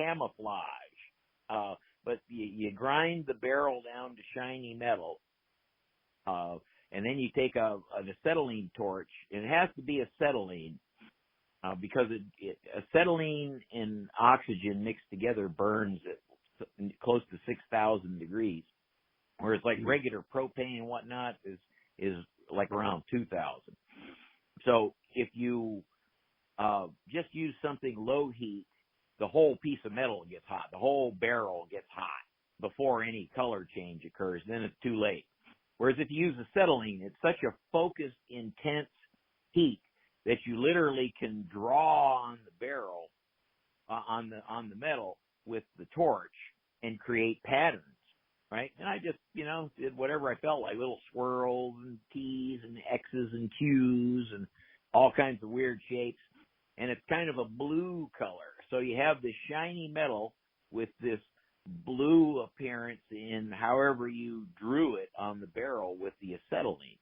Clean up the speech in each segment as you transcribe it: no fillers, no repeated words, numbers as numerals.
camouflage. But you grind the barrel down to shiny metal, and then you take an acetylene torch, and it has to be acetylene, because acetylene and oxygen mixed together burns at close to 6,000 degrees, whereas like regular propane and whatnot is like around 2,000. So if you just use something low heat, the whole piece of metal gets hot. The whole barrel gets hot before any color change occurs. Then it's too late. Whereas if you use acetylene, it's such a focused, intense heat that you literally can draw on the barrel, on the metal with the torch and create patterns, right? And I just, did whatever I felt like, little swirls and T's and X's and Q's and all kinds of weird shapes. And it's kind of a blue color. So you have this shiny metal with this blue appearance in however you drew it on the barrel with the acetylene.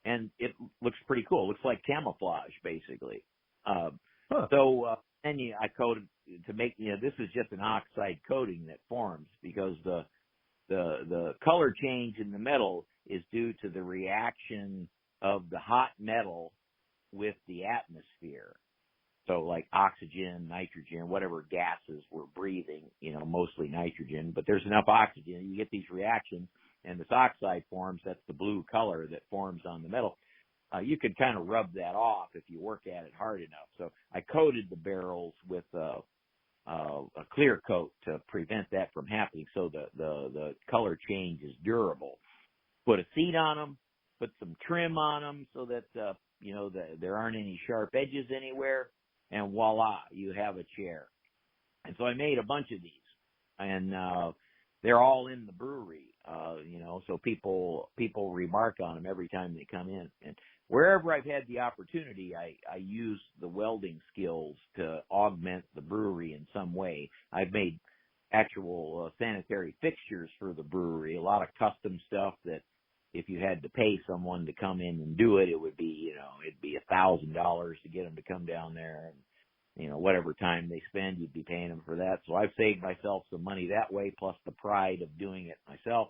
And it looks pretty cool. It looks like camouflage, basically. So I coated to make, this is just an oxide coating that forms because the color change in the metal is due to the reaction of the hot metal with the atmosphere. So like oxygen, nitrogen, whatever gases we're breathing, mostly nitrogen, but there's enough oxygen. You get these reactions and this oxide forms. That's the blue color that forms on the metal. You could kind of rub that off if you work at it hard enough. So I coated the barrels with a clear coat to prevent that from happening. So the color change is durable. Put a seat on them, put some trim on them so that, there aren't any sharp edges anywhere. And voila, you have a chair. And so I made a bunch of these, and they're all in the brewery, so people remark on them every time they come in. And wherever I've had the opportunity, I use the welding skills to augment the brewery in some way. I've made actual sanitary fixtures for the brewery, a lot of custom stuff that if you had to pay someone to come in and do it, it would be, it'd be $1,000 to get them to come down there. And, whatever time they spend, you'd be paying them for that. So I've saved myself some money that way, plus the pride of doing it myself.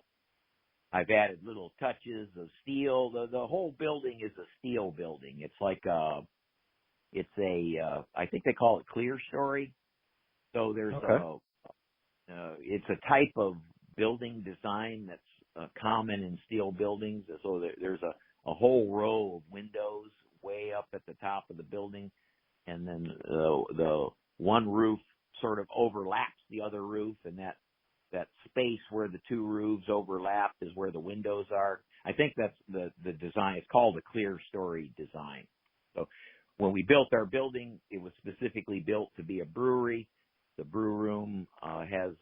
I've added little touches of steel. The whole building is a steel building. It's like I think they call it clear story. So there's it's a type of building design that's common in steel buildings. So there's a whole row of windows way up at the top of the building, and then the one roof sort of overlaps the other roof, and that space where the two roofs overlap is where the windows are. I think that's the design. It's called a clear story design. So when we built our building, it was specifically built to be a brewery. The brew room has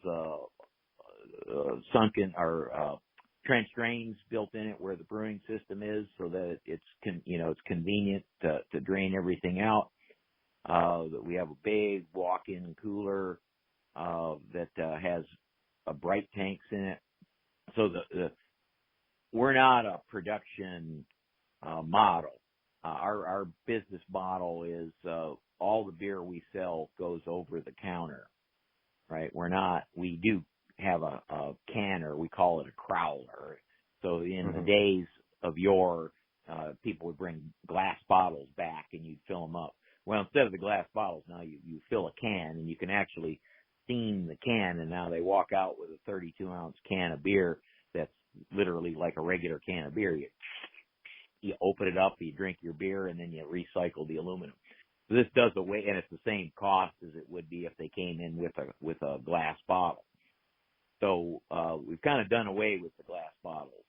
sunken or trench drains built in it where the brewing system is, so that it's convenient to drain everything out. That we have a big walk-in cooler that has bright tanks in it. So we're not a production model. Our business model is all the beer we sell goes over the counter, right? We do have a canner. We call it a crowler. So in the days of yore, people would bring glass bottles back and you'd fill them up. Well, instead of the glass bottles, now you fill a can, and you can actually steam the can, and now they walk out with a 32-ounce can of beer that's literally like a regular can of beer. You open it up, you drink your beer, and then you recycle the aluminum. So this does away, and it's the same cost as it would be if they came in with a glass bottle. So we've kind of done away with the glass bottles.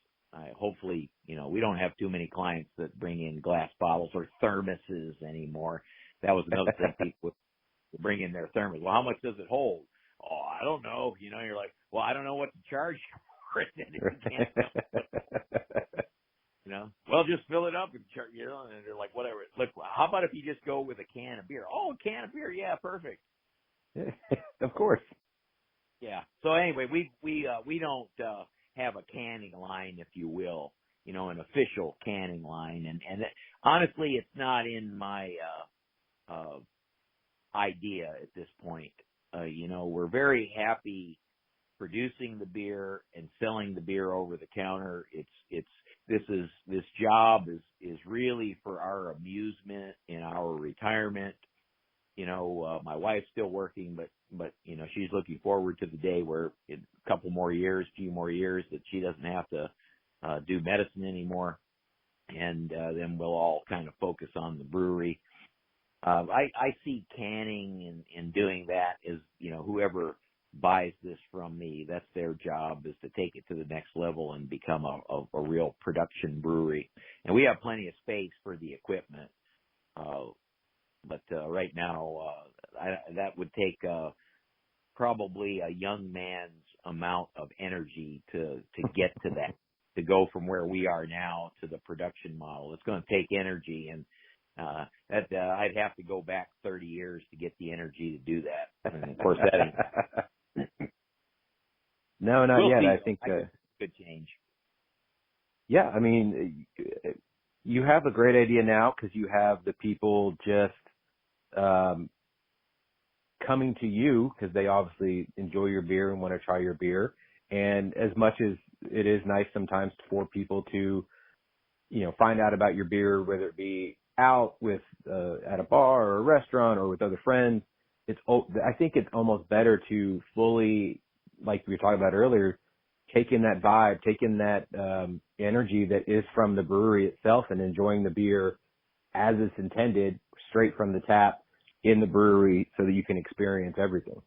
Hopefully, we don't have too many clients that bring in glass bottles or thermoses anymore. That was another thing, people would bring in their thermos. Well, how much does it hold? Oh, I don't know. You're like, well, I don't know what to charge you for it. And you can't, well, just fill it up and charge, and they're like, whatever. Look, how about if you just go with a can of beer? Oh, a can of beer. Yeah, perfect. Of course. Yeah. So anyway, we don't have a canning line, if you will, an official canning line, and honestly, it's not in my idea at this point. we're very happy producing the beer and selling the beer over the counter. This job is really for our amusement in our retirement. My wife's still working, but she's looking forward to the day where in a few more years that she doesn't have to do medicine anymore. And then we'll all kind of focus on the brewery. I see canning and doing that as, whoever buys this from me, that's their job, is to take it to the next level and become a real production brewery. And we have plenty of space for the equipment. But right now, that would take probably a young man's amount of energy to get to that, to go from where we are now to the production model. It's going to take energy, and I'd have to go back 30 years to get the energy to do that. And of course, that ain't. No, not we'll yet. see. I think Good change. Yeah, I mean, you have a great idea now because you have the people just coming to you because they obviously enjoy your beer and want to try your beer. And as much as it is nice sometimes for people to, find out about your beer, whether it be out with at a bar or a restaurant or with other friends, I think it's almost better to fully, like we were talking about earlier, take in that vibe, take in that energy that is from the brewery itself and enjoying the beer as it's intended, straight from the tap in the brewery, so that you can experience everything.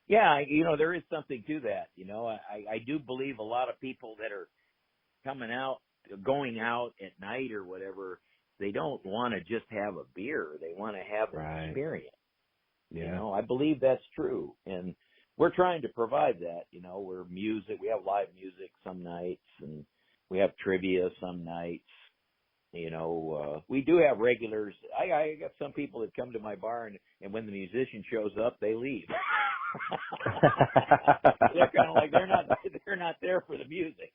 Yeah, there is something to that. I do believe a lot of people that are going out at night or whatever, they don't want to just have a beer. They want to have an experience. Yeah. I believe that's true. And we're trying to provide that. We have live music some nights, and we have trivia some nights. We do have regulars. I got some people that come to my bar, and when the musician shows up, they leave. They're kind of like they're not there for the music.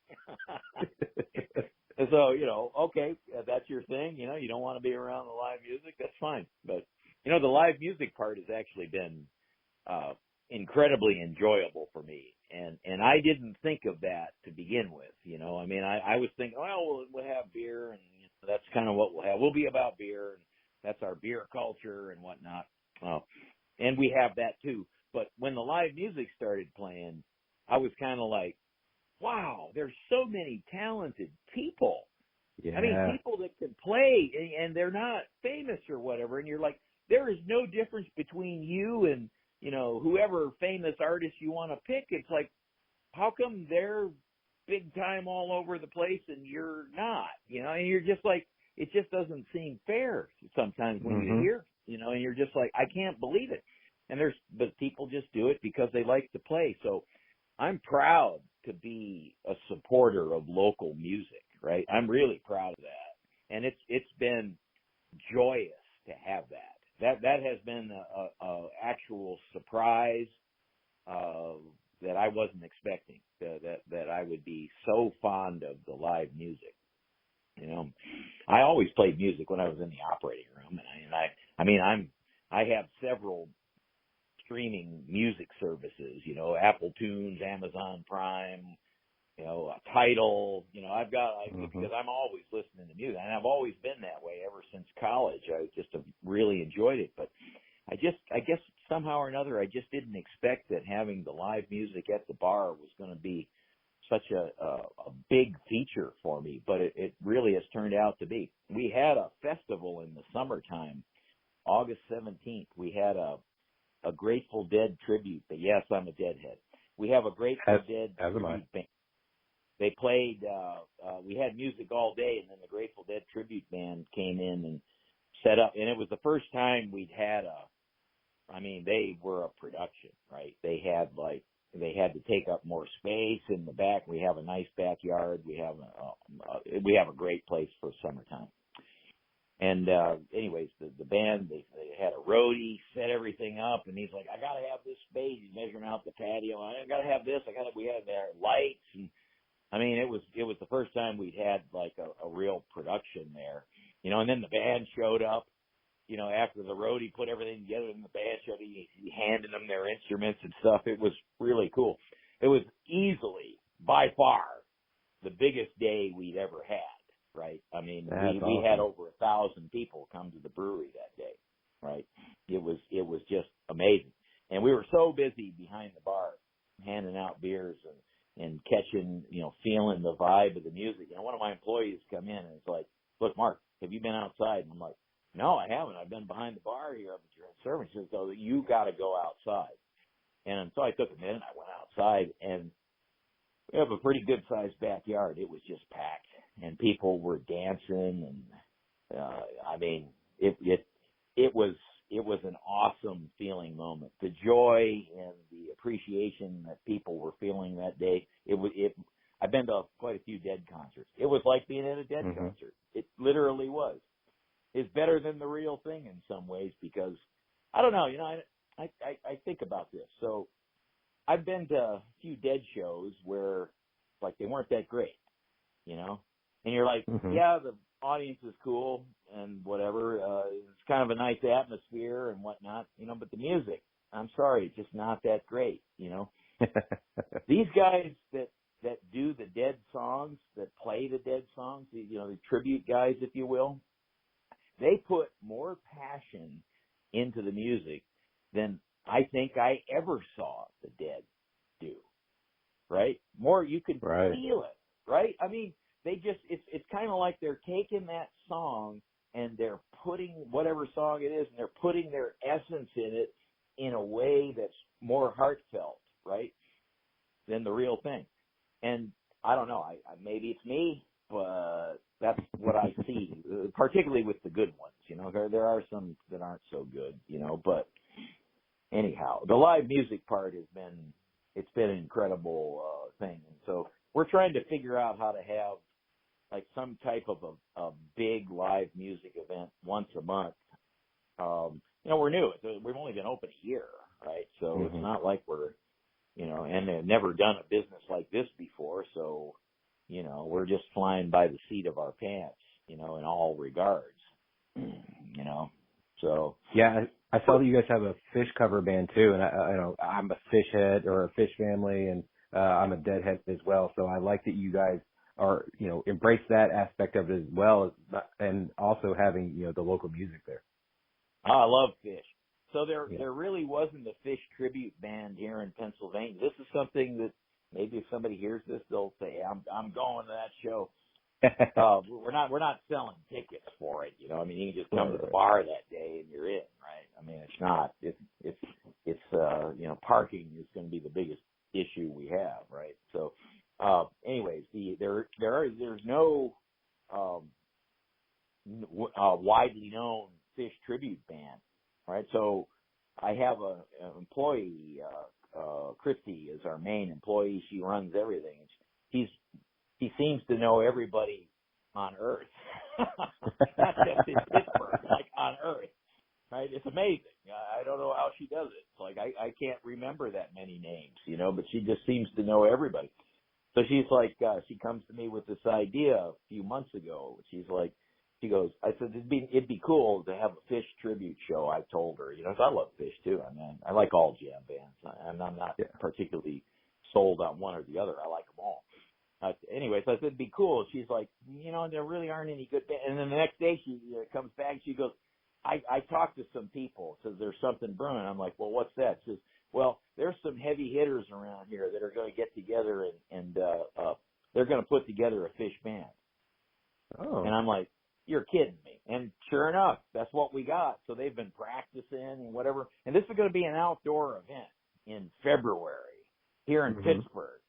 And so okay, that's your thing. You don't want to be around the live music. That's fine. But the live music part has actually been incredibly enjoyable for me, and I didn't think of that to begin with. I was thinking, well, we'll have beer, and that's kind of what we'll have. We'll be about beer, and that's our beer culture and whatnot. And we have that too. But when the live music started playing, I was kind of like, wow, there's so many talented people. Yeah. I mean, people that can play, and they're not famous or whatever. And you're like, there is no difference between you and, whoever famous artist you want to pick. It's like, how come they're big time all over the place and you're not? And you're just like, it just doesn't seem fair sometimes when you hear, and you're just like, I can't believe it. But people just do it because they like to play. So I'm proud to be a supporter of local music, right? I'm really proud of that. And it's been joyous to have that. That has been a actual surprise that I wasn't expecting, that I would be so fond of the live music. I always played music when I was in the operating room, and I have several streaming music services, Apple Tunes, Amazon Prime, Tidal, because I'm always listening to music, and I've always been that way ever since college. I just have really enjoyed it, but I guess somehow or another, I just didn't expect that having the live music at the bar was going to be such a big feature for me, but it really has turned out to be. We had a festival in the summertime, August 17th. We had a Grateful Dead tribute. But yes, I'm a Deadhead. We have a Grateful Dead tribute band. They played, we had music all day, and then the Grateful Dead tribute band came in and set up. And it was the first time we'd had they were a production, right? They had to take up more space in the back. We have a nice backyard. We have a great place for summertime. And anyways, the band, they had a roadie set everything up, and he's like, I got to have this space. He's measuring out the patio. I got to have this. We had their lights, and it was the first time we'd had like a real production there, and then the band showed up, after the road, he put everything together in the band showed he handed them their instruments and stuff. It was really cool. It was easily, by far, the biggest day we'd ever had, right? I mean, we had over 1,000 people come to the brewery that day, right? It was just amazing. And we were so busy behind the bar handing out beers and catching, feeling the vibe of the music. And one of my employees come in and it's like, look, Mark, have you been outside? And I'm like, no, I haven't. I've been behind the bar here up at your service. He says, so you got to go outside. And so I took him in. I went outside, and we have a pretty good sized backyard. It was just packed, and people were dancing, and I mean, it was an awesome feeling moment. The joy and the appreciation that people were feeling that day. I've been to quite a few Dead concerts. It was like being at a Dead concert. It literally was. It's better than the real thing in some ways because I don't know. I think about this. So I've been to a few Dead shows where like they weren't that great, and you're like, yeah, the audience is cool and whatever. It's kind of a nice atmosphere and whatnot, but the music, I'm sorry, it's just not that great, These guys that do the Dead songs, that play the Dead songs, the tribute guys, if you will, they put more passion into the music than I think I ever saw the Dead do, right? More, you could feel it, right? I mean, it's kind of like they're taking that song and they're putting whatever song it is, and they're putting their essence in it in a way that's more heartfelt, right, than the real thing. And I don't know, maybe it's me, but that's what I see, particularly with the good ones, There are some that aren't so good, but anyhow, the live music part it's been an incredible thing. And so we're trying to figure out how to have like some type of a big live music event once a month. We're new. We've only been open a year, right? So it's not like we're, and they've never done a business like this before. So, we're just flying by the seat of our pants, in all regards, So yeah, I saw that you guys have a fish cover band too, and I'm a fish head or a fish family, and I'm a Deadhead as well. So I like that you guys are, embrace that aspect of it as well, and also having, the local music there. I love fish. So there really wasn't a fish tribute band here in Pennsylvania. This is something that maybe if somebody hears this, they'll say, I'm going to that show. We're not selling tickets for it, I mean, you can just come to the bar that day and you're in, right? I mean, it's not. It's parking is going to be the biggest issue we have, right? So, anyways, there's no widely known fish tribute band, right? So I have an employee, Christy is our main employee. She runs everything. He seems to know everybody on Earth, not just in Pittsburgh, like on Earth, right? It's amazing. I don't know how she does it. It's like I can't remember that many names, but she just seems to know everybody. So she's like, she comes to me with this idea a few months ago. She goes, I said, it'd be cool to have a fish tribute show. I told her, 'cause I love fish too. I mean, I like all jam bands, and I'm not particularly sold on one or the other. I like them all. Anyway, so I said, it'd be cool. She's like, there really aren't any good bands. And then the next day she comes back and she goes, I talked to some people. Says there's something brewing. I'm like, well, what's that? She says, well, there's some heavy hitters around here that are going to get together and they're going to put together a fish band. Oh. And I'm like, you're kidding me. And sure enough, that's what we got. So they've been practicing and whatever. And this is going to be an outdoor event in February here in Pittsburgh.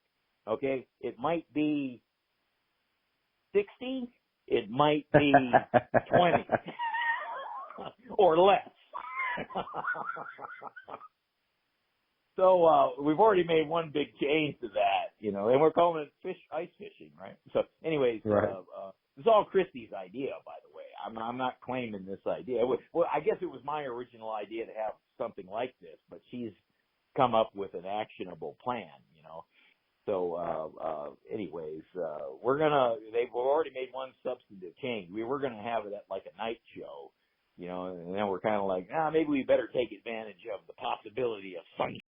Okay, it might be 60, it might be 20, or less. So we've already made one big change to that, and we're calling it ice fishing, right? So, anyways, it's all Christy's idea, by the way. I'm not claiming this idea. Well, I guess it was my original idea to have something like this, but she's come up with an actionable plan, So, anyways, they've already made one substantive change. We were going to have it at like a night show, and then we're kind of like, maybe we better take advantage of the possibility of sunshine